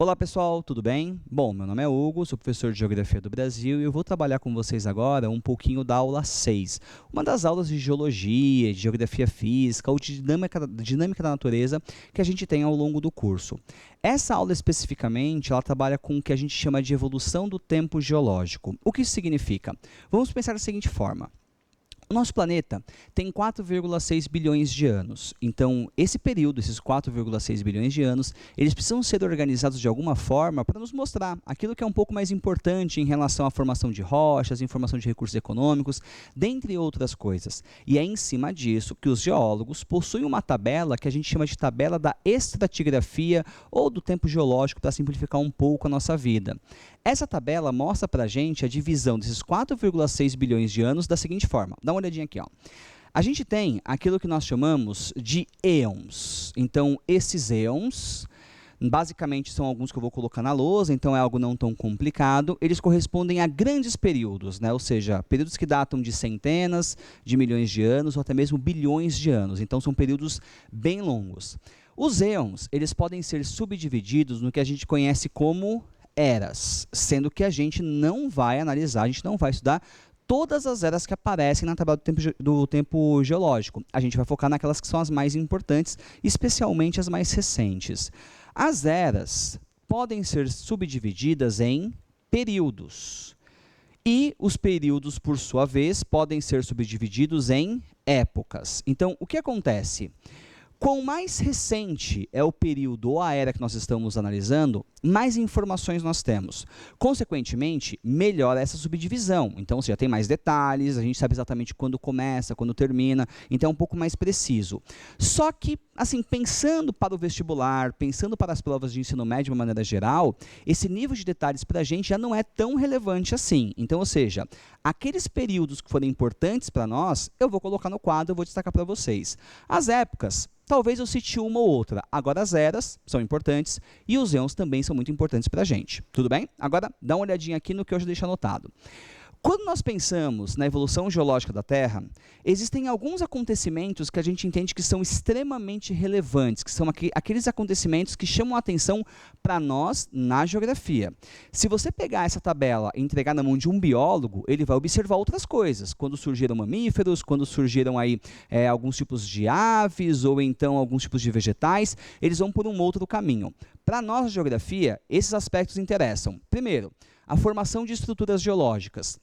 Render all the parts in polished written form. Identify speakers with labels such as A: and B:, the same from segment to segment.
A: Olá pessoal, tudo bem? Bom, meu nome é Hugo, sou professor de Geografia do Brasil e eu vou trabalhar com vocês agora um pouquinho da aula 6, uma das aulas de Geologia, de Geografia Física ou de dinâmica da Natureza que a gente tem ao longo do curso. Essa aula especificamente, ela trabalha com o que a gente chama de evolução do tempo geológico. O que isso significa? Vamos pensar da seguinte forma. O nosso planeta tem 4,6 bilhões de anos. Então, esse período, esses 4,6 bilhões de anos, eles precisam ser organizados de alguma forma para nos mostrar aquilo que é um pouco mais importante em relação à formação de rochas, em formação de recursos econômicos, dentre outras coisas. E é em cima disso que os geólogos possuem uma tabela que a gente chama de tabela da estratigrafia ou do tempo geológico, para simplificar um pouco a nossa vida. Essa tabela mostra para a gente a divisão desses 4,6 bilhões de anos da seguinte forma. Dá uma olhadinha aqui, ó. A gente tem aquilo que nós chamamos de êons. Então, esses êons, basicamente são alguns que eu vou colocar na lousa, então é algo não tão complicado. Eles correspondem a grandes períodos, né? Ou seja, períodos que datam de centenas de milhões de anos ou até mesmo bilhões de anos. Então, são períodos bem longos. Os êons, eles podem ser subdivididos no que a gente conhece como eras, sendo que a gente não vai analisar, a gente não vai estudar todas as eras que aparecem na tabela do tempo geológico. A gente vai focar naquelas que são as mais importantes, especialmente as mais recentes. As eras podem ser subdivididas em períodos. E os períodos, por sua vez, podem ser subdivididos em épocas. Então, o que acontece? Quanto mais recente é o período ou a era que nós estamos analisando, mais informações nós temos. Consequentemente, melhor essa subdivisão. Então, você já tem mais detalhes, a gente sabe exatamente quando começa, quando termina, então é um pouco mais preciso. Só que, assim, pensando para o vestibular, pensando para as provas de ensino médio de uma maneira geral, esse nível de detalhes para a gente já não é tão relevante assim. Então, ou seja, aqueles períodos que forem importantes para nós, eu vou colocar no quadro, eu vou destacar para vocês. As épocas, talvez eu cite uma ou outra. Agora as eras são importantes e os êons também são muito importantes para a gente. Tudo bem? Agora dá uma olhadinha aqui no que eu já deixei anotado. Quando nós pensamos na evolução geológica da Terra, existem alguns acontecimentos que a gente entende que são extremamente relevantes, que são aqueles acontecimentos que chamam a atenção para nós na geografia. Se você pegar essa tabela e entregar na mão de um biólogo, ele vai observar outras coisas. Quando surgiram mamíferos, quando surgiram aí, alguns tipos de aves ou então alguns tipos de vegetais, eles vão por um outro caminho. Para nós, na geografia, esses aspectos interessam. Primeiro, a formação de estruturas geológicas.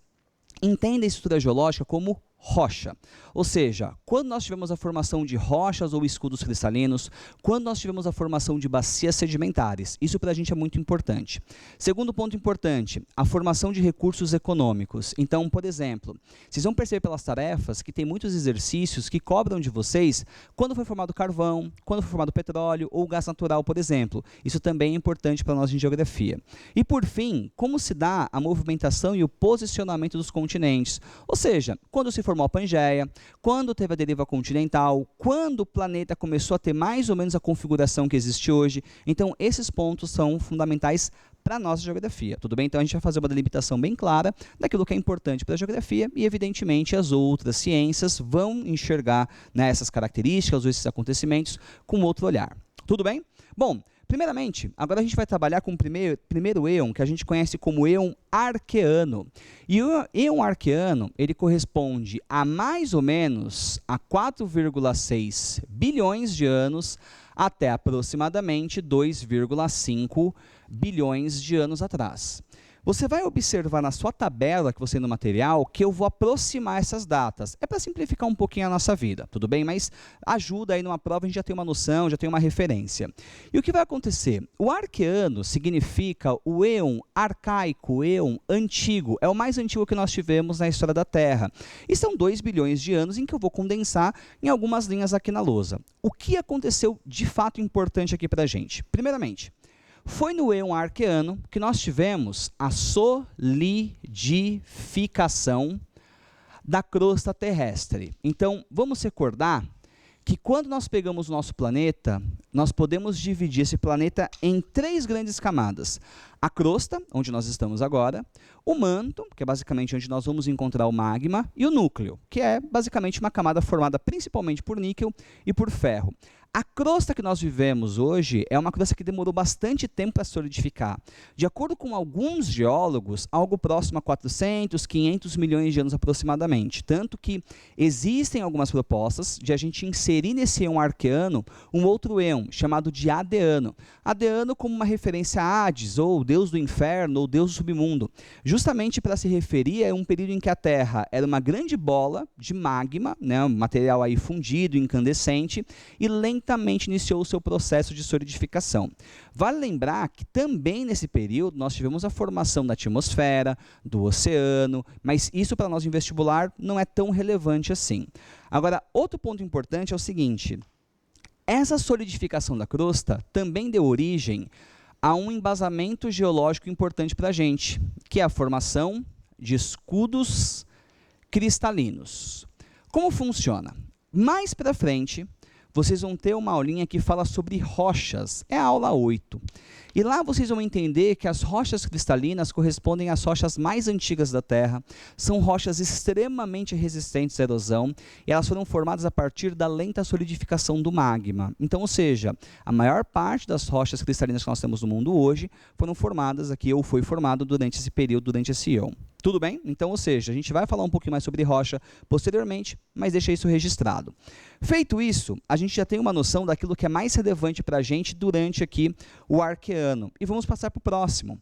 A: Entenda a estrutura geológica como rocha, ou seja, quando nós tivemos a formação de rochas ou escudos cristalinos, quando nós tivemos a formação de bacias sedimentares, isso para a gente é muito importante. Segundo ponto importante, a formação de recursos econômicos. Então, por exemplo, vocês vão perceber pelas tarefas que tem muitos exercícios que cobram de vocês quando foi formado carvão, quando foi formado petróleo ou gás natural, por exemplo. Isso também é importante para nós em geografia. E por fim, como se dá a movimentação e o posicionamento dos continentes, ou seja, quando se formou a Pangeia, quando teve a deriva continental, quando o planeta começou a ter mais ou menos a configuração que existe hoje. Então, esses pontos são fundamentais para a nossa geografia, tudo bem? Então, a gente vai fazer uma delimitação bem clara daquilo que é importante para a geografia e, evidentemente, as outras ciências vão enxergar, né, essas características ou esses acontecimentos com outro olhar. Tudo bem? Bom, primeiramente, agora a gente vai trabalhar com o primeiro êon, que a gente conhece como êon arqueano. E o êon arqueano, ele corresponde a mais ou menos a 4,6 bilhões de anos até aproximadamente 2,5 bilhões de anos atrás. Você vai observar na sua tabela que você tem no material que eu vou aproximar essas datas. É para simplificar um pouquinho a nossa vida, tudo bem? Mas ajuda aí numa prova, a gente já tem uma noção, já tem uma referência. E o que vai acontecer? O arqueano significa o êon arcaico, o êon antigo. É o mais antigo que nós tivemos na história da Terra. E são 2 bilhões de anos em que eu vou condensar em algumas linhas aqui na lousa. O que aconteceu de fato importante aqui para a gente? Primeiramente, foi no êon arqueano que nós tivemos a solidificação da crosta terrestre. Então, vamos recordar que quando nós pegamos o nosso planeta, nós podemos dividir esse planeta em 3 grandes camadas. A crosta, onde nós estamos agora, o manto, que é basicamente onde nós vamos encontrar o magma, e o núcleo, que é basicamente uma camada formada principalmente por níquel e por ferro. A crosta que nós vivemos hoje é uma crosta que demorou bastante tempo para solidificar. De acordo com alguns geólogos, algo próximo a 400, 500 milhões de anos aproximadamente. Tanto que existem algumas propostas de a gente inserir nesse eon arqueano um outro eon, chamado de Adeano. Adeano como uma referência a Hades, ou deus do inferno, ou deus do submundo. Justamente para se referir a um período em que a Terra era uma grande bola de magma, né, um material aí fundido, incandescente, e lentamente iniciou o seu processo de solidificação. Vale lembrar que também nesse período nós tivemos a formação da atmosfera, do oceano, mas isso para nós em vestibular não é tão relevante assim. Agora, outro ponto importante é o seguinte: essa solidificação da crosta também deu origem a um embasamento geológico importante para a gente, que é a formação de escudos cristalinos. Como funciona? Mais para frente, vocês vão ter uma aulinha que fala sobre rochas, é a aula 8. E lá vocês vão entender que as rochas cristalinas correspondem às rochas mais antigas da Terra, são rochas extremamente resistentes à erosão, e elas foram formadas a partir da lenta solidificação do magma. Então, ou seja, a maior parte das rochas cristalinas que nós temos no mundo hoje foram formadas aqui, ou foi formado durante esse período, durante esse eon. Tudo bem? Então, ou seja, a gente vai falar um pouquinho mais sobre rocha posteriormente, mas deixa isso registrado. Feito isso, a gente já tem uma noção daquilo que é mais relevante para a gente durante aqui o arqueano. E vamos passar para o próximo.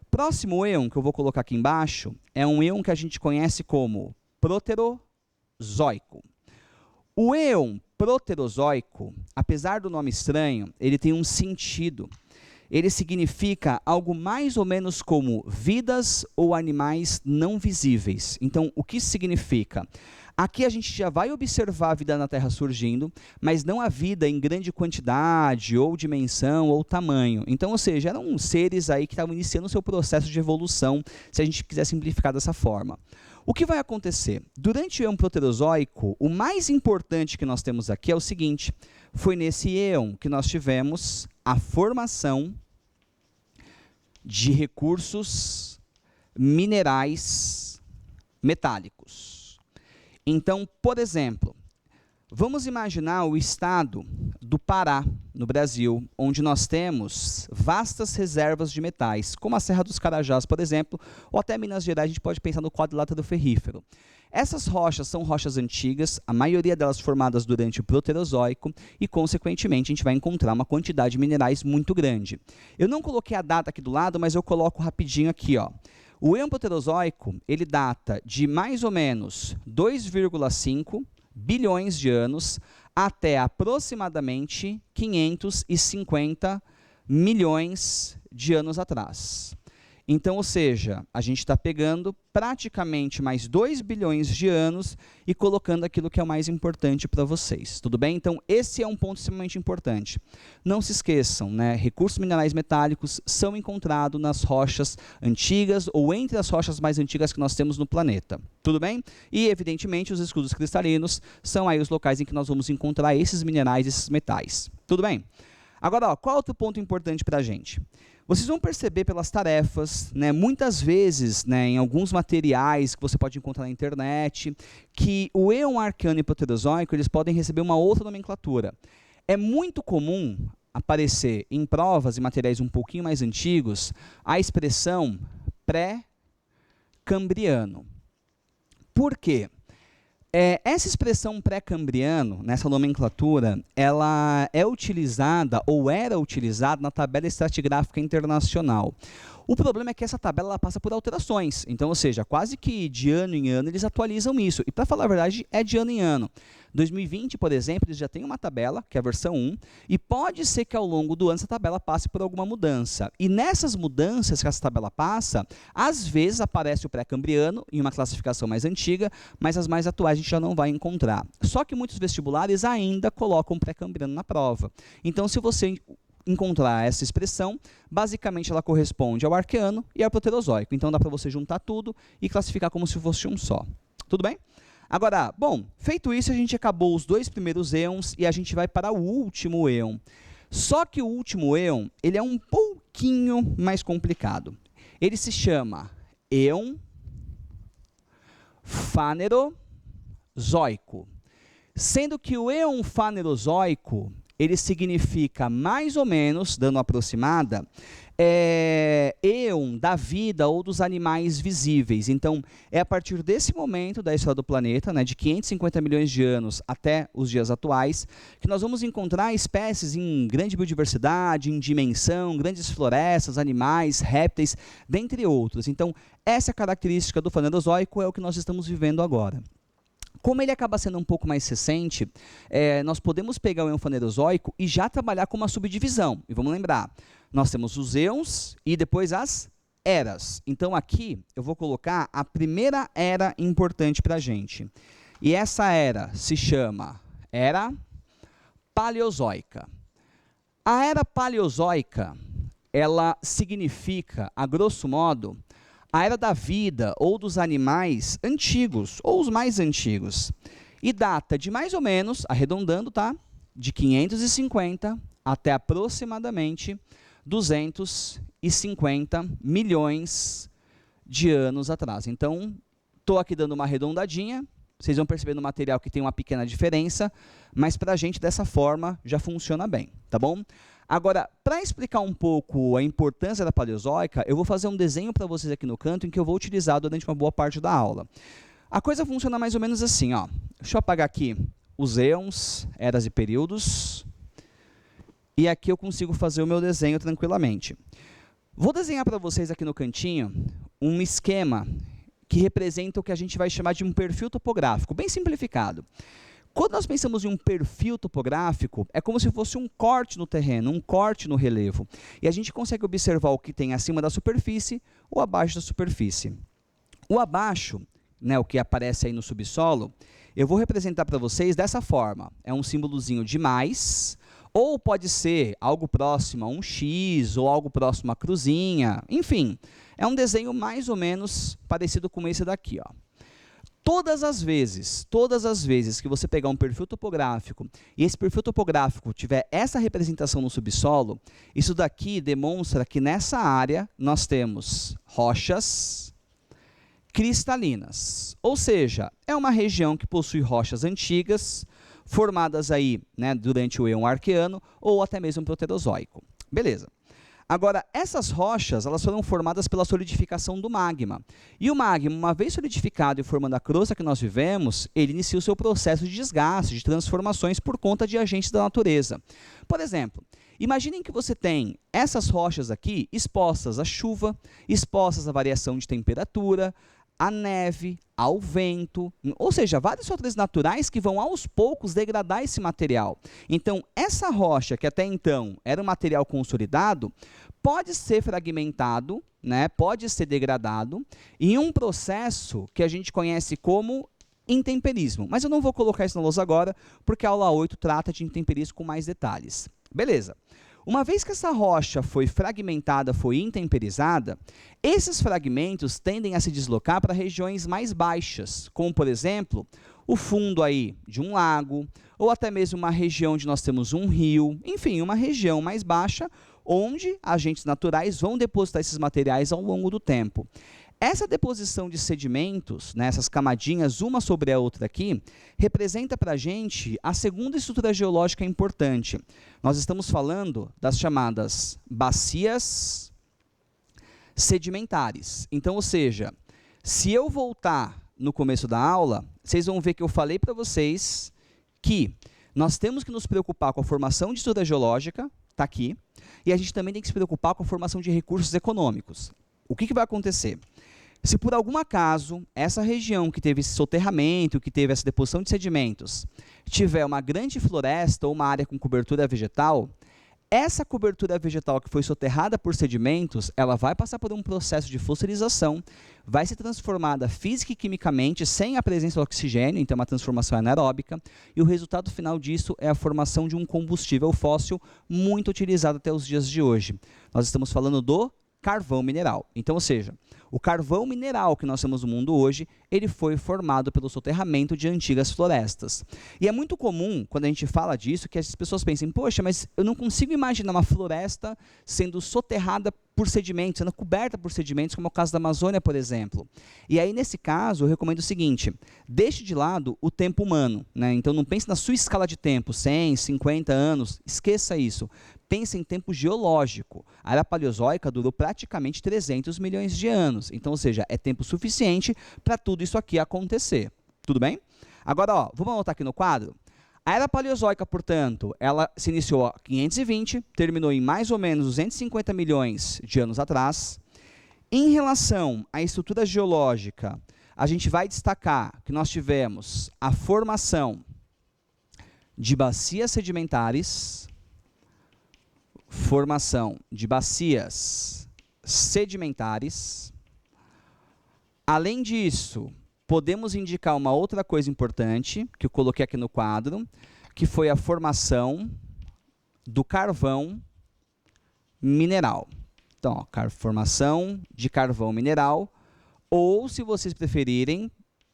A: Próximo eon que eu vou colocar aqui embaixo é um eon que a gente conhece como proterozoico. O eon proterozoico, apesar do nome estranho, ele tem um sentido. Ele significa algo mais ou menos como vidas ou animais não visíveis. Então, o que isso significa? Aqui a gente já vai observar a vida na Terra surgindo, mas não a vida em grande quantidade, ou dimensão, ou tamanho. Então, ou seja, eram seres aí que estavam iniciando o seu processo de evolução, se a gente quiser simplificar dessa forma. O que vai acontecer? Durante o eon proterozoico, o mais importante que nós temos aqui é o seguinte: foi nesse eon que nós tivemos a formação de recursos minerais metálicos. Então, por exemplo, vamos imaginar o estado do Pará, no Brasil, onde nós temos vastas reservas de metais, como a Serra dos Carajás, por exemplo, ou até Minas Gerais, a gente pode pensar no quadrilátero ferrífero. Essas rochas são rochas antigas, a maioria delas formadas durante o Proterozoico, e, consequentemente, a gente vai encontrar uma quantidade de minerais muito grande. Eu não coloquei a data aqui do lado, mas eu coloco rapidinho aqui, ó. O eon Proterozoico, ele data de mais ou menos 2,5 bilhões de anos até aproximadamente 550 milhões de anos atrás. Então, ou seja, a gente está pegando praticamente mais 2 bilhões de anos e colocando aquilo que é o mais importante para vocês. Tudo bem? Então, esse é um ponto extremamente importante. Não se esqueçam, né? Recursos minerais metálicos são encontrados nas rochas antigas ou entre as rochas mais antigas que nós temos no planeta. Tudo bem? E, evidentemente, os escudos cristalinos são aí os locais em que nós vamos encontrar esses minerais, esses metais. Tudo bem? Agora, ó, qual é outro ponto importante para a gente? Vocês vão perceber pelas tarefas, né, muitas vezes, né, em alguns materiais que você pode encontrar na internet, que o eon arqueano e proterozoico eles podem receber uma outra nomenclatura. É muito comum aparecer em provas e materiais um pouquinho mais antigos a expressão pré-cambriano. Por quê? Essa expressão pré-cambriano, nessa nomenclatura, ela é utilizada ou era utilizada na tabela estratigráfica internacional. O problema é que essa tabela ela passa por alterações, então, ou seja, quase que de ano em ano eles atualizam isso. E, para falar a verdade, é de ano em ano. 2020, por exemplo, eles já têm uma tabela, que é a versão 1, e pode ser que ao longo do ano essa tabela passe por alguma mudança. E nessas mudanças que essa tabela passa, às vezes aparece o pré-cambriano em uma classificação mais antiga, mas as mais atuais a gente já não vai encontrar. Só que muitos vestibulares ainda colocam o pré-cambriano na prova. Então, se você encontrar essa expressão, basicamente ela corresponde ao arqueano e ao proterozoico. Então dá para você juntar tudo e classificar como se fosse um só. Tudo bem? Agora, bom, feito isso, a gente acabou os dois primeiros eons e a gente vai para o último eon. Só que o último eon, ele é um pouquinho mais complicado. Ele se chama eon fanerozoico. Sendo que o eon fanerozoico, ele significa mais ou menos, dando uma aproximada, éon da vida ou dos animais visíveis. Então, é a partir desse momento da história do planeta, né, de 550 milhões de anos até os dias atuais, que nós vamos encontrar espécies em grande biodiversidade, em dimensão, grandes florestas, animais, répteis, dentre outros. Então, essa característica do Fanerozoico é o que nós estamos vivendo agora. Como ele acaba sendo um pouco mais recente, nós podemos pegar o Eofanerozoico e já trabalhar com uma subdivisão. E vamos lembrar, nós temos os éons e depois as eras. Então aqui eu vou colocar a primeira era importante para a gente. E essa era se chama Era Paleozoica. A Era Paleozoica, ela significa, a grosso modo, a era da vida ou dos animais antigos, ou os mais antigos, e data de mais ou menos, arredondando, tá? De 550 até aproximadamente 250 milhões de anos atrás. Então, estou aqui dando uma arredondadinha, vocês vão perceber no material que tem uma pequena diferença, mas para a gente dessa forma já funciona bem, tá bom? Agora, para explicar um pouco a importância da Paleozoica, eu vou fazer um desenho para vocês aqui no canto em que eu vou utilizar durante uma boa parte da aula. A coisa funciona mais ou menos assim, ó. Deixa eu apagar aqui os éons, eras e períodos. E aqui eu consigo fazer o meu desenho tranquilamente. Vou desenhar para vocês aqui no cantinho um esquema que representa o que a gente vai chamar de um perfil topográfico, bem simplificado. Quando nós pensamos em um perfil topográfico, é como se fosse um corte no terreno, um corte no relevo. E a gente consegue observar o que tem acima da superfície ou abaixo da superfície. O abaixo, né, o que aparece aí no subsolo, eu vou representar para vocês dessa forma. É um símbolozinho de mais, ou pode ser algo próximo a um X, ou algo próximo a cruzinha, enfim. É um desenho mais ou menos parecido com esse daqui, ó. Todas as vezes que você pegar um perfil topográfico e esse perfil topográfico tiver essa representação no subsolo, isso daqui demonstra que nessa área nós temos rochas cristalinas. Ou seja, é uma região que possui rochas antigas, formadas aí, né, durante o Eon Arqueano ou até mesmo Proterozoico. Beleza. Agora, essas rochas, elas foram formadas pela solidificação do magma. E o magma, uma vez solidificado e formando a crosta que nós vivemos, ele inicia o seu processo de desgaste, de transformações por conta de agentes da natureza. Por exemplo, imaginem que você tem essas rochas aqui expostas à chuva, expostas à variação de temperatura, à neve, ao vento, ou seja, vários fatores naturais que vão aos poucos degradar esse material. Então, essa rocha, que até então era um material consolidado, pode ser fragmentado, né, pode ser degradado, em um processo que a gente conhece como intemperismo. Mas eu não vou colocar isso na lousa agora, porque a aula 8 trata de intemperismo com mais detalhes. Beleza. Uma vez que essa rocha foi fragmentada, foi intemperizada, esses fragmentos tendem a se deslocar para regiões mais baixas, como, por exemplo, o fundo aí de um lago, ou até mesmo uma região onde nós temos um rio, enfim, uma região mais baixa, onde agentes naturais vão depositar esses materiais ao longo do tempo. Essa deposição de sedimentos, né, essas camadinhas, uma sobre a outra aqui, representa para a gente a segunda estrutura geológica importante. Nós estamos falando das chamadas bacias sedimentares. Então, ou seja, se eu voltar no começo da aula, vocês vão ver que eu falei para vocês que nós temos que nos preocupar com a formação de estrutura geológica, está aqui, e a gente também tem que se preocupar com a formação de recursos econômicos. O que vai acontecer? Se por algum acaso essa região que teve esse soterramento, que teve essa deposição de sedimentos, tiver uma grande floresta ou uma área com cobertura vegetal, essa cobertura vegetal que foi soterrada por sedimentos, ela vai passar por um processo de fossilização, vai ser transformada física e quimicamente sem a presença do oxigênio, então é uma transformação anaeróbica, e o resultado final disso é a formação de um combustível fóssil muito utilizado até os dias de hoje. Nós estamos falando do carvão mineral. Então, ou seja, o carvão mineral que nós temos no mundo hoje, ele foi formado pelo soterramento de antigas florestas. E é muito comum, quando a gente fala disso, que as pessoas pensem, poxa, mas eu não consigo imaginar uma floresta sendo soterrada por sedimentos, sendo coberta por sedimentos, como é o caso da Amazônia, por exemplo. E aí, nesse caso, eu recomendo o seguinte, deixe de lado o tempo humano, né? Então, não pense na sua escala de tempo, 100, 50 anos, esqueça isso. Pense em tempo geológico. A Era Paleozoica durou praticamente 300 milhões de anos. Então, ou seja, é tempo suficiente para tudo isso aqui acontecer. Tudo bem? Agora, ó, vamos anotar aqui no quadro. A Era Paleozoica, portanto, ela se iniciou a 520, terminou em mais ou menos 250 milhões de anos atrás. Em relação à estrutura geológica, a gente vai destacar que nós tivemos a formação de bacias sedimentares, Além disso, podemos indicar uma outra coisa importante, que eu coloquei aqui no quadro, que foi a formação do carvão mineral. Então, ó, formação de carvão mineral, ou, se vocês preferirem,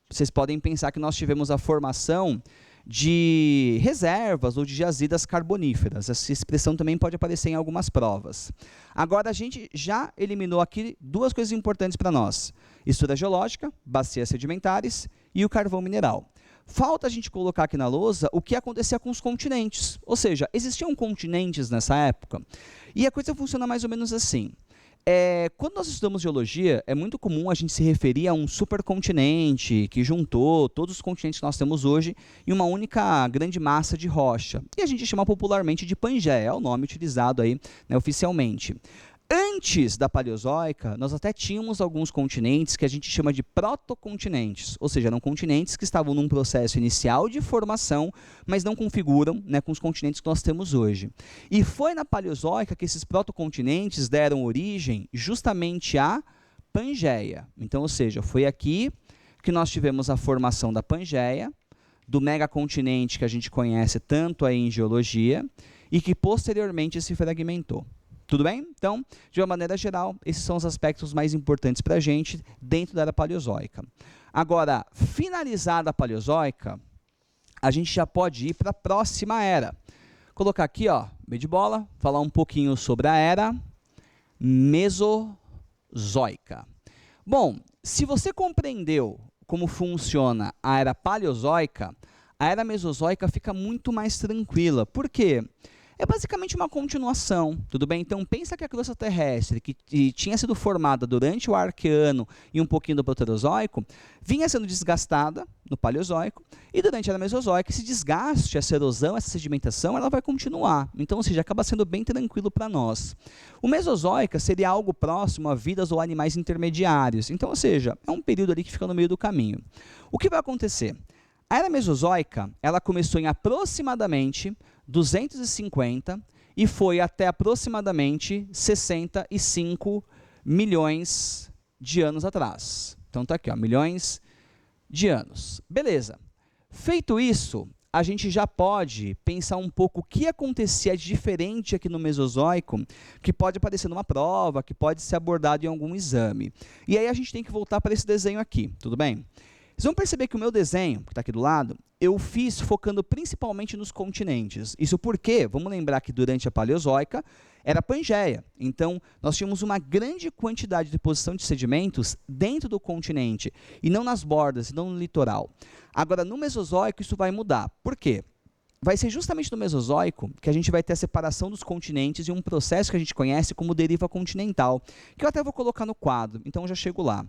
A: vocês podem pensar que nós tivemos a formação de reservas ou de jazidas carboníferas. Essa expressão também pode aparecer em algumas provas. Agora, a gente já eliminou aqui duas coisas importantes para nós. Estrutura geológica, bacias sedimentares e o carvão mineral. Falta a gente colocar aqui na lousa o que acontecia com os continentes. Ou seja, existiam continentes nessa época. E a coisa funciona mais ou menos assim. Quando nós estudamos geologia, é muito comum a gente se referir a um supercontinente que juntou todos os continentes que nós temos hoje em uma única grande massa de rocha. E a gente chama popularmente de Pangeia, é o nome utilizado aí, né, oficialmente. Antes da Paleozoica, nós até tínhamos alguns continentes que a gente chama de protocontinentes, ou seja, eram continentes que estavam num processo inicial de formação, mas não configuram, né, com os continentes que nós temos hoje. E foi na Paleozoica que esses protocontinentes deram origem justamente à Pangeia. Então, ou seja, foi aqui que nós tivemos a formação da Pangeia, do megacontinente que a gente conhece tanto aí em geologia, e que posteriormente se fragmentou. Tudo bem? Então, de uma maneira geral, esses são os aspectos mais importantes para a gente dentro da Era Paleozoica. Agora, finalizada a Paleozoica, a gente já pode ir para a próxima era. Colocar aqui, ó, meio de bola, falar um pouquinho sobre a Era Mesozoica. Bom, se você compreendeu como funciona a Era Paleozoica, a Era Mesozoica fica muito mais tranquila. Por quê? É basicamente uma continuação, tudo bem? Então, pensa que a crosta terrestre, que tinha sido formada durante o Arqueano e um pouquinho do Proterozoico, vinha sendo desgastada no Paleozoico, e durante a Era Mesozoica, esse desgaste, essa erosão, essa sedimentação, ela vai continuar. Então, ou seja, acaba sendo bem tranquilo para nós. O Mesozoica seria algo próximo a vidas ou animais intermediários. Então, ou seja, é um período ali que fica no meio do caminho. O que vai acontecer? A Era Mesozoica, ela começou em aproximadamente 250 e foi até aproximadamente 65 milhões de anos atrás. Então está aqui, ó, milhões de anos. Beleza. Feito isso, a gente já pode pensar um pouco o que acontecia de diferente aqui no Mesozoico, que pode aparecer numa prova, que pode ser abordado em algum exame. E aí a gente tem que voltar para esse desenho aqui, tudo bem? Vocês vão perceber que o meu desenho, que está aqui do lado, eu fiz focando principalmente nos continentes. Isso porque, vamos lembrar que durante a Paleozoica, era Pangeia. Então, nós tínhamos uma grande quantidade de deposição de sedimentos dentro do continente, e não nas bordas, e não no litoral. Agora, no Mesozoico, isso vai mudar. Por quê? Vai ser justamente no Mesozoico que a gente vai ter a separação dos continentes e um processo que a gente conhece como deriva continental, que eu até vou colocar no quadro, então eu já chego lá.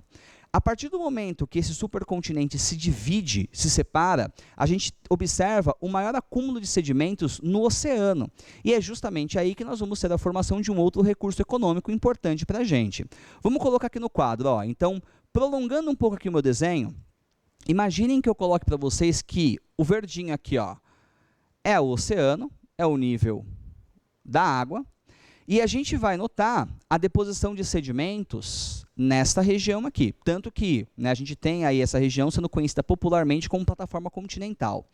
A: A partir do momento que esse supercontinente se divide, se separa, a gente observa o maior acúmulo de sedimentos no oceano. E é justamente aí que nós vamos ter a formação de um outro recurso econômico importante para a gente. Vamos colocar aqui no quadro, ó. Então, prolongando um pouco aqui o meu desenho, imaginem que eu coloque para vocês que o verdinho aqui, ó, é o oceano, é o nível da água, e a gente vai notar a deposição de sedimentos nesta região aqui. Tanto que, né, a gente tem aí essa região sendo conhecida popularmente como plataforma continental.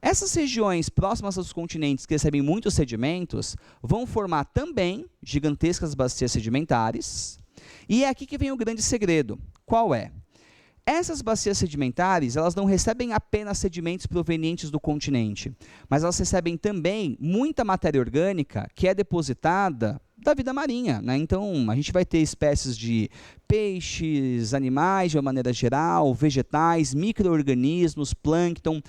A: Essas regiões próximas aos continentes que recebem muitos sedimentos vão formar também gigantescas bacias sedimentares. E é aqui que vem o grande segredo. Qual é? Essas bacias sedimentares, elas não recebem apenas sedimentos provenientes do continente, mas elas recebem também muita matéria orgânica que é depositada da vida marinha, né? Então, a gente vai ter espécies de peixes, animais de uma maneira geral, vegetais, micro-organismos, plâncton.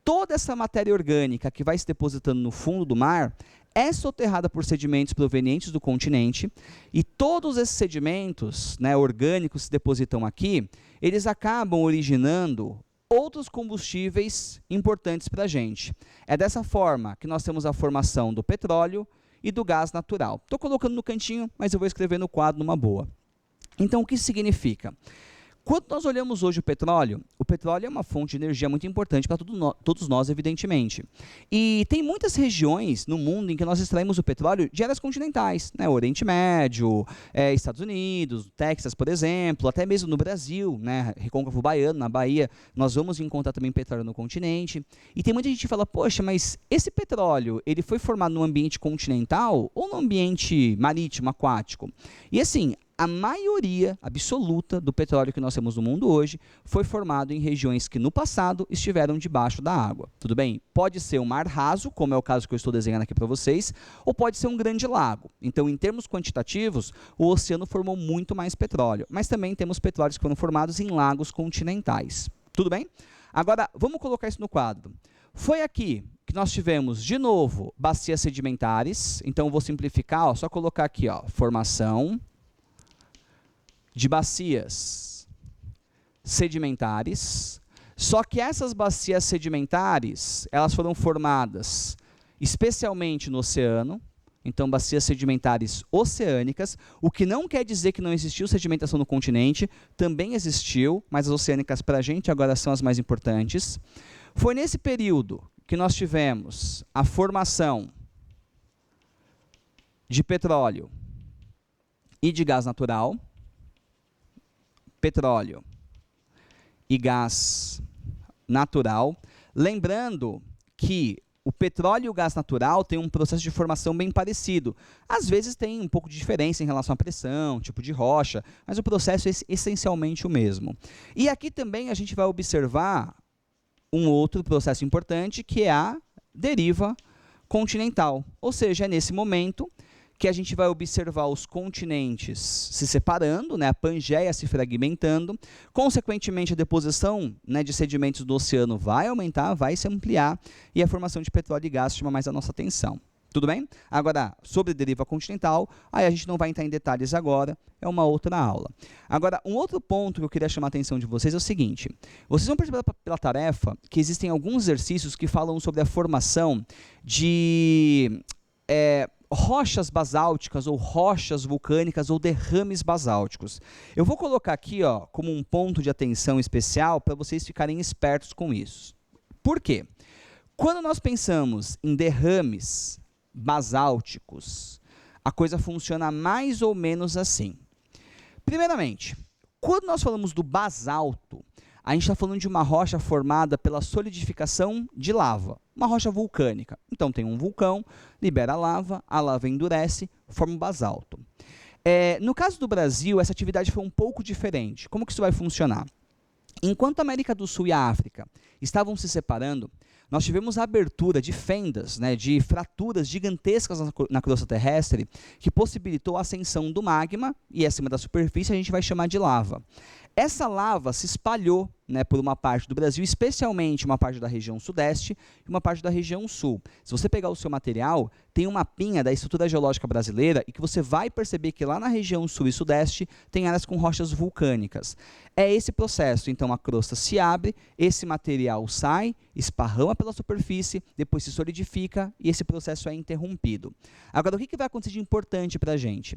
A: Toda essa matéria orgânica que vai se depositando no fundo do mar é soterrada por sedimentos provenientes do continente, e todos esses sedimentos, né, orgânicos que se depositam aqui, eles acabam originando outros combustíveis importantes para a gente. É dessa forma que nós temos a formação do petróleo e do gás natural. Estou colocando no cantinho, mas eu vou escrever no quadro numa boa. Então, o que isso significa? Quando nós olhamos hoje o petróleo é uma fonte de energia muito importante para todos nós, evidentemente. E tem muitas regiões no mundo em que nós extraímos o petróleo de áreas continentais, né? Oriente Médio, Estados Unidos, Texas, por exemplo, até mesmo no Brasil, né? Recôncavo Baiano, na Bahia, nós vamos encontrar também petróleo no continente. E tem muita gente que fala, poxa, mas esse petróleo, ele foi formado no ambiente continental ou no ambiente marítimo, aquático? E assim, a maioria absoluta do petróleo que nós temos no mundo hoje foi formado em regiões que no passado estiveram debaixo da água. Tudo bem? Pode ser um mar raso, como é o caso que eu estou desenhando aqui para vocês, ou pode ser um grande lago. Então, em termos quantitativos, o oceano formou muito mais petróleo, mas também temos petróleos que foram formados em lagos continentais. Tudo bem? Agora, vamos colocar isso no quadro. Foi aqui que nós tivemos, de novo, bacias sedimentares. Então, eu vou simplificar, só colocar aqui, formação de bacias sedimentares, só que essas bacias sedimentares, elas foram formadas especialmente no oceano, então bacias sedimentares oceânicas, o que não quer dizer que não existiu sedimentação no continente, também existiu, mas as oceânicas para a gente agora são as mais importantes. Foi nesse período que nós tivemos a formação de petróleo e de gás natural, petróleo e gás natural. Lembrando que o petróleo e o gás natural têm um processo de formação bem parecido. Às vezes tem um pouco de diferença em relação à pressão, tipo de rocha, mas o processo é essencialmente o mesmo. E aqui também a gente vai observar um outro processo importante, que é a deriva continental. Ou seja, é nesse momento que a gente vai observar os continentes se separando, né, a Pangeia se fragmentando, consequentemente a deposição, né, de sedimentos do oceano vai aumentar, vai se ampliar, e a formação de petróleo e gás chama mais a nossa atenção. Tudo bem? Agora, sobre a deriva continental, aí a gente não vai entrar em detalhes agora, é uma outra aula. Agora, um outro ponto que eu queria chamar a atenção de vocês é o seguinte: vocês vão perceber pela tarefa que existem alguns exercícios que falam sobre a formação de rochas basálticas ou rochas vulcânicas ou derrames basálticos. Eu vou colocar aqui como um ponto de atenção especial para vocês ficarem espertos com isso. Por quê? Quando nós pensamos em derrames basálticos, a coisa funciona mais ou menos assim. Primeiramente, quando nós falamos do basalto, a gente está falando de uma rocha formada pela solidificação de lava, uma rocha vulcânica. Então, tem um vulcão, libera a lava endurece, forma um basalto. No caso do Brasil, essa atividade foi um pouco diferente. Como que isso vai funcionar? Enquanto a América do Sul e a África estavam se separando, nós tivemos a abertura de fendas, né, de fraturas gigantescas na crosta terrestre, que possibilitou a ascensão do magma, e acima da superfície a gente vai chamar de lava. Essa lava se espalhou, né, por uma parte do Brasil, especialmente uma parte da região sudeste e uma parte da região sul. Se você pegar o seu material, tem um mapinha da estrutura geológica brasileira e que você vai perceber que lá na região sul e sudeste tem áreas com rochas vulcânicas. É esse processo, então a crosta se abre, esse material sai, esparrama pela superfície, depois se solidifica e esse processo é interrompido. Agora, o que vai acontecer de importante para a gente?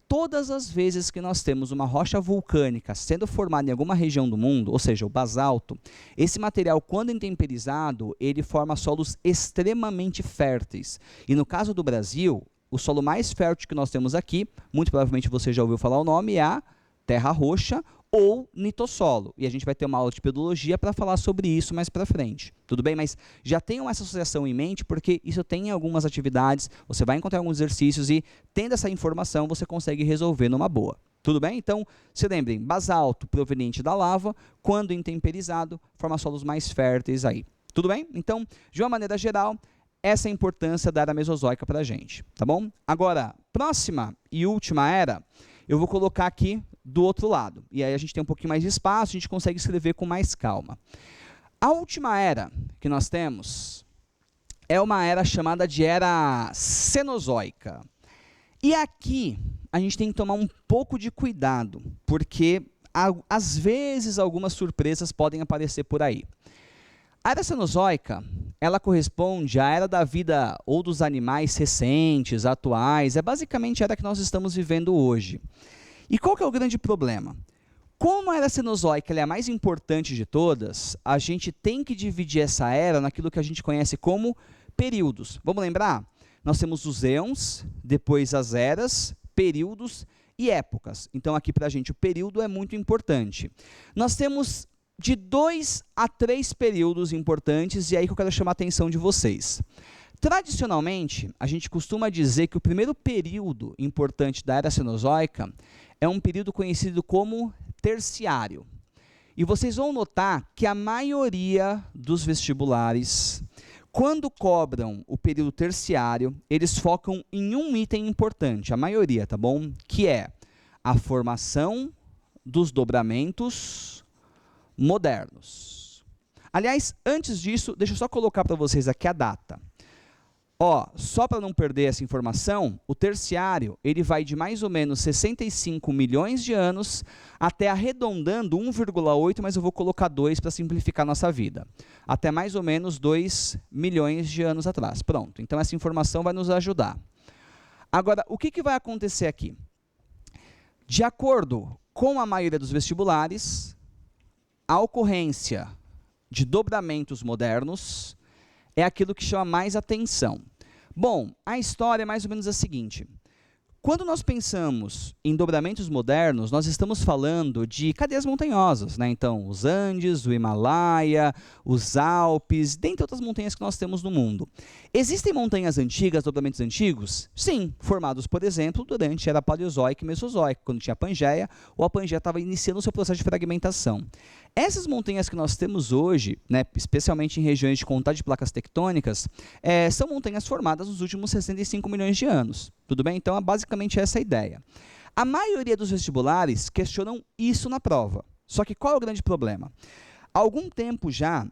A: Todas as vezes que nós temos uma rocha vulcânica sendo formada em alguma região do mundo, ou seja, o basalto, esse material, quando intemperizado, ele forma solos extremamente férteis. E no caso do Brasil, o solo mais fértil que nós temos aqui, muito provavelmente você já ouviu falar o nome, é a terra roxa ou nitossolo. E a gente vai ter uma aula de pedologia para falar sobre isso mais para frente. Tudo bem? Mas já tenham essa associação em mente, porque isso tem em algumas atividades, você vai encontrar alguns exercícios e, tendo essa informação, você consegue resolver numa boa. Tudo bem? Então, se lembrem, basalto proveniente da lava, quando intemperizado, forma solos mais férteis aí. Tudo bem? Então, de uma maneira geral, essa é a importância da era mesozoica para a gente, tá bom? Agora, próxima e última era, eu vou colocar aqui do outro lado. E aí a gente tem um pouquinho mais de espaço, a gente consegue escrever com mais calma. A última era que nós temos é uma era chamada de era cenozoica. E aqui a gente tem que tomar um pouco de cuidado, porque às vezes algumas surpresas podem aparecer por aí. A era cenozoica, ela corresponde à era da vida ou dos animais recentes, atuais, é basicamente a era que nós estamos vivendo hoje. E qual que é o grande problema? Como a era cenozoica ela é a mais importante de todas, a gente tem que dividir essa era naquilo que a gente conhece como períodos. Vamos lembrar? Nós temos os éons, depois as eras, períodos e épocas. Então aqui para a gente o período é muito importante. Nós temos de 2 a 3 períodos importantes, e aí que eu quero chamar a atenção de vocês. Tradicionalmente, a gente costuma dizer que o primeiro período importante da era cenozoica é um período conhecido como terciário. E vocês vão notar que a maioria dos vestibulares, quando cobram o período terciário, eles focam em um item importante, a maioria, tá bom? Que é a formação dos dobramentos modernos. Aliás, antes disso, deixa eu só colocar para vocês aqui a data. Ó, só para não perder essa informação, o terciário ele vai de mais ou menos 65 milhões de anos até arredondando 1,8, mas eu vou colocar 2 para simplificar a nossa vida. Até mais ou menos 2 milhões de anos atrás. Pronto, então essa informação vai nos ajudar. Agora, o que vai acontecer aqui? De acordo com a maioria dos vestibulares, a ocorrência de dobramentos modernos é aquilo que chama mais atenção. Bom, a história é mais ou menos a seguinte. Quando nós pensamos em dobramentos modernos, nós estamos falando de cadeias montanhosas, né? Então, os Andes, o Himalaia, os Alpes, dentre outras montanhas que nós temos no mundo. Existem montanhas antigas, dobramentos antigos? Sim, formados, por exemplo, durante a era Paleozoica e Mesozoica, quando tinha a Pangeia, ou a Pangeia estava iniciando o seu processo de fragmentação. Essas montanhas que nós temos hoje, né, especialmente em regiões de contato de placas tectônicas, são montanhas formadas nos últimos 65 milhões de anos. Tudo bem? Então, é basicamente essa a ideia. A maioria dos vestibulares questionam isso na prova. Só que qual é o grande problema? Há algum tempo já,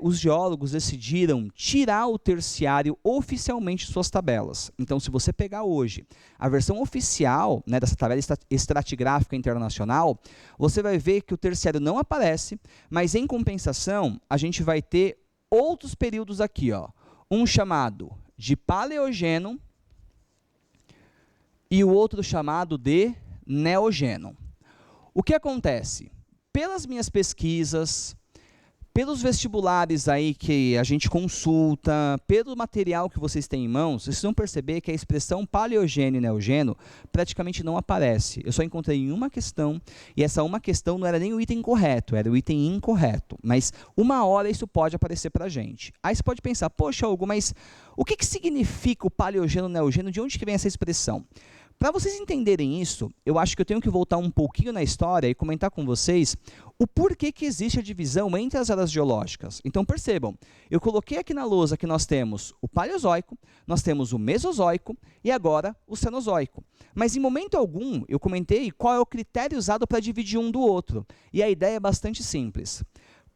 A: os geólogos decidiram tirar o terciário oficialmente de suas tabelas. Então, se você pegar hoje a versão oficial, né, dessa tabela estratigráfica internacional, você vai ver que o terciário não aparece, mas, em compensação, a gente vai ter outros períodos aqui, ó, um chamado de Paleogeno e o outro chamado de Neogeno. O que acontece? Pelas minhas pesquisas, pelos vestibulares aí que a gente consulta, pelo material que vocês têm em mãos, vocês vão perceber que a expressão paleogeno e neogeno praticamente não aparece. Eu só encontrei uma questão, e essa uma questão não era nem o item correto, era o item incorreto. Mas uma hora isso pode aparecer para a gente. Aí você pode pensar, poxa, Hugo, mas o que significa o paleogeno e neogeno? De onde que vem essa expressão? Para vocês entenderem isso, eu acho que eu tenho que voltar um pouquinho na história e comentar com vocês o porquê que existe a divisão entre as eras geológicas. Então percebam, eu coloquei aqui na lousa que nós temos o Paleozoico, nós temos o Mesozoico e agora o Cenozoico. Mas em momento algum eu comentei qual é o critério usado para dividir um do outro. E a ideia é bastante simples.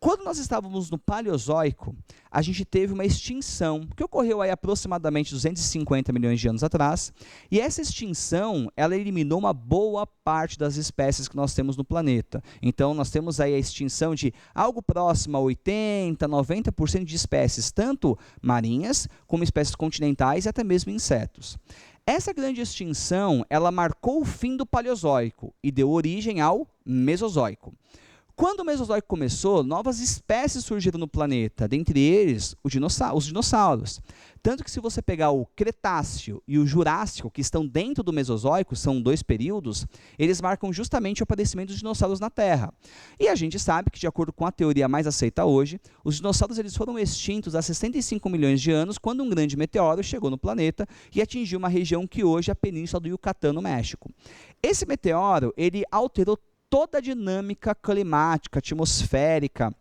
A: Quando nós estávamos no Paleozoico, a gente teve uma extinção, que ocorreu aí aproximadamente 250 milhões de anos atrás, e essa extinção, ela eliminou uma boa parte das espécies que nós temos no planeta. Então, nós temos aí a extinção de algo próximo a 80%, 90% de espécies, tanto marinhas, como espécies continentais e até mesmo insetos. Essa grande extinção, ela marcou o fim do Paleozoico e deu origem ao Mesozoico. Quando o Mesozoico começou, novas espécies surgiram no planeta, dentre eles os dinossauros. Tanto que se você pegar o Cretáceo e o Jurássico, que estão dentro do Mesozoico, são 2 períodos, eles marcam justamente o aparecimento dos dinossauros na Terra. E a gente sabe que, de acordo com a teoria mais aceita hoje, os dinossauros eles foram extintos há 65 milhões de anos, quando um grande meteoro chegou no planeta e atingiu uma região que hoje é a Península do Yucatán, no México. Esse meteoro, ele alterou toda a dinâmica climática, atmosférica,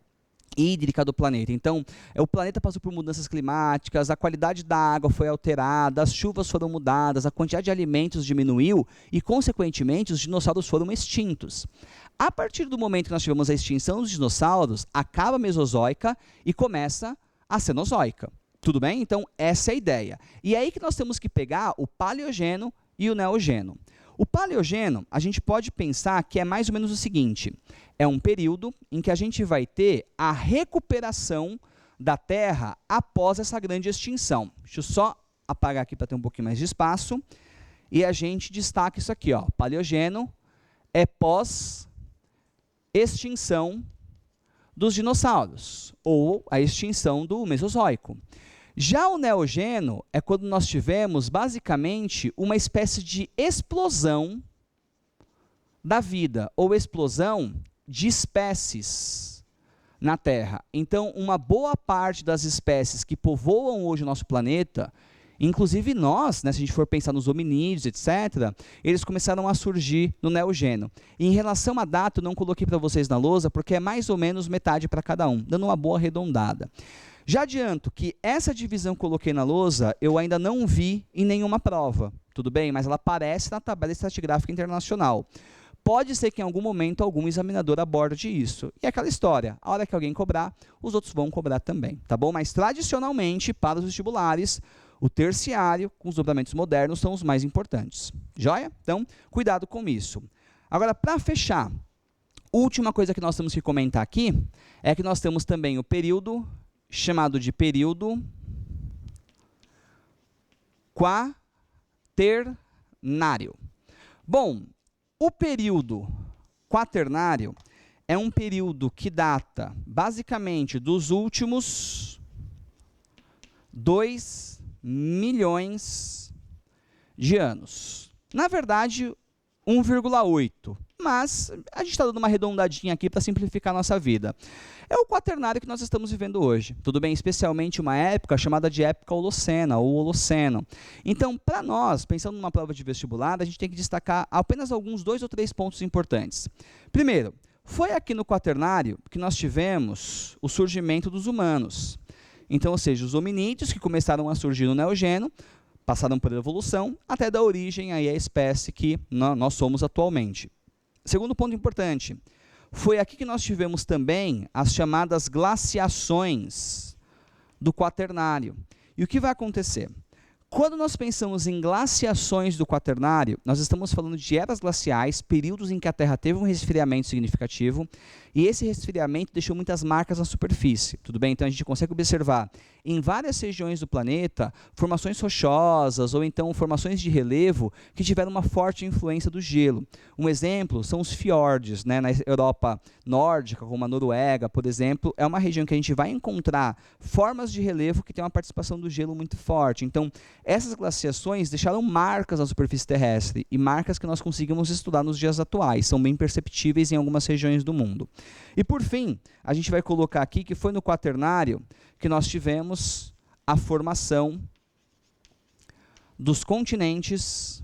A: hídrica do planeta. Então, o planeta passou por mudanças climáticas, a qualidade da água foi alterada, as chuvas foram mudadas, a quantidade de alimentos diminuiu e, consequentemente, os dinossauros foram extintos. A partir do momento que nós tivemos a extinção dos dinossauros, acaba a Mesozoica e começa a Cenozoica. Tudo bem? Então, essa é a ideia. E é aí que nós temos que pegar o Paleogeno e o Neogeno. O Paleogeno, a gente pode pensar que é mais ou menos o seguinte: é um período em que a gente vai ter a recuperação da Terra após essa grande extinção. Deixa eu só apagar aqui para ter um pouquinho mais de espaço. E a gente destaca isso aqui, ó. Paleogeno é pós-extinção dos dinossauros, ou a extinção do Mesozoico. Já o Neogeno é quando nós tivemos, basicamente, uma espécie de explosão da vida, ou explosão de espécies na Terra. Então, uma boa parte das espécies que povoam hoje o nosso planeta, inclusive nós, né, se a gente for pensar nos hominídeos, etc., eles começaram a surgir no Neogeno. E em relação à data, eu não coloquei para vocês na lousa, porque é mais ou menos metade para cada um, dando uma boa arredondada. Já adianto que essa divisão que coloquei na lousa, eu ainda não vi em nenhuma prova, tudo bem? Mas ela aparece na tabela estratigráfica internacional. Pode ser que em algum momento algum examinador aborde isso. E é aquela história, a hora que alguém cobrar, os outros vão cobrar também, tá bom? Mas tradicionalmente, para os vestibulares, o terciário com os dobramentos modernos são os mais importantes. Joia? Então, cuidado com isso. Agora, para fechar, última coisa que nós temos que comentar aqui é que nós temos também o período chamado de período quaternário. Bom, o período quaternário é um período que data, basicamente, dos últimos 2 milhões de anos. Na verdade, 1,8. Mas a gente está dando uma arredondadinha aqui para simplificar a nossa vida. É o quaternário que nós estamos vivendo hoje, tudo bem? Especialmente uma época chamada de época Holocena, ou Holoceno. Então, para nós, pensando numa prova de vestibular, a gente tem que destacar apenas alguns 2 ou 3 pontos importantes. Primeiro, foi aqui no quaternário que nós tivemos o surgimento dos humanos. Então, ou seja, os hominídeos que começaram a surgir no Neogeno, passaram por evolução, até dar origem aí à espécie que nós somos atualmente. Segundo ponto importante, foi aqui que nós tivemos também as chamadas glaciações do quaternário. E o que vai acontecer? Quando nós pensamos em glaciações do quaternário, nós estamos falando de eras glaciais, períodos em que a Terra teve um resfriamento significativo, e esse resfriamento deixou muitas marcas na superfície, tudo bem? Então a gente consegue observar em várias regiões do planeta formações rochosas ou então formações de relevo que tiveram uma forte influência do gelo. Um exemplo são os fiordes, né? Na Europa nórdica, como a Noruega, por exemplo, é uma região que a gente vai encontrar formas de relevo que tem uma participação do gelo muito forte. Então, essas glaciações deixaram marcas na superfície terrestre e marcas que nós conseguimos estudar nos dias atuais, são bem perceptíveis em algumas regiões do mundo. E por fim, a gente vai colocar aqui que foi no quaternário que nós tivemos a formação dos continentes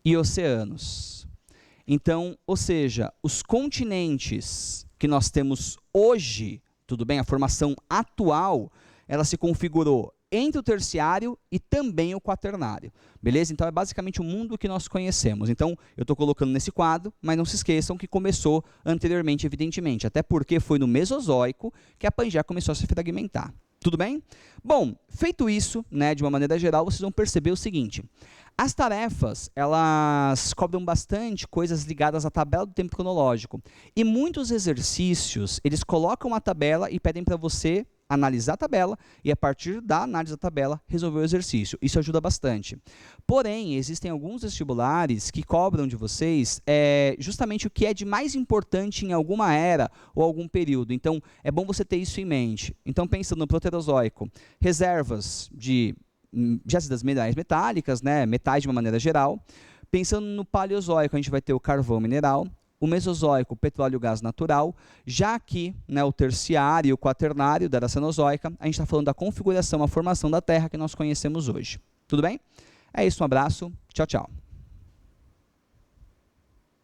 A: e oceanos. Então, ou seja, os continentes que nós temos hoje, tudo bem, a formação atual, ela se configurou entre o terciário e também o quaternário, beleza? Então é basicamente o mundo que nós conhecemos. Então eu estou colocando nesse quadro, mas não se esqueçam que começou anteriormente, evidentemente, até porque foi no Mesozoico que a Pangeia começou a se fragmentar. Tudo bem? Bom, feito isso, né, de uma maneira geral, vocês vão perceber o seguinte: as tarefas, elas cobram bastante coisas ligadas à tabela do tempo cronológico. E muitos exercícios, eles colocam a tabela e pedem para você analisar a tabela e, a partir da análise da tabela, resolver o exercício. Isso ajuda bastante. Porém, existem alguns vestibulares que cobram de vocês justamente o que é de mais importante em alguma era ou algum período. Então, é bom você ter isso em mente. Então, pensando no Proterozoico, reservas de ácidas minerais metálicas, né, metais de uma maneira geral. Pensando no Paleozoico, a gente vai ter o carvão mineral. O Mesozoico, o petróleo e o gás natural. Já aqui, né, o terciário e o quaternário da era Cenozoica, a gente está falando da configuração, a formação da Terra que nós conhecemos hoje. Tudo bem? É isso, um abraço, tchau, tchau.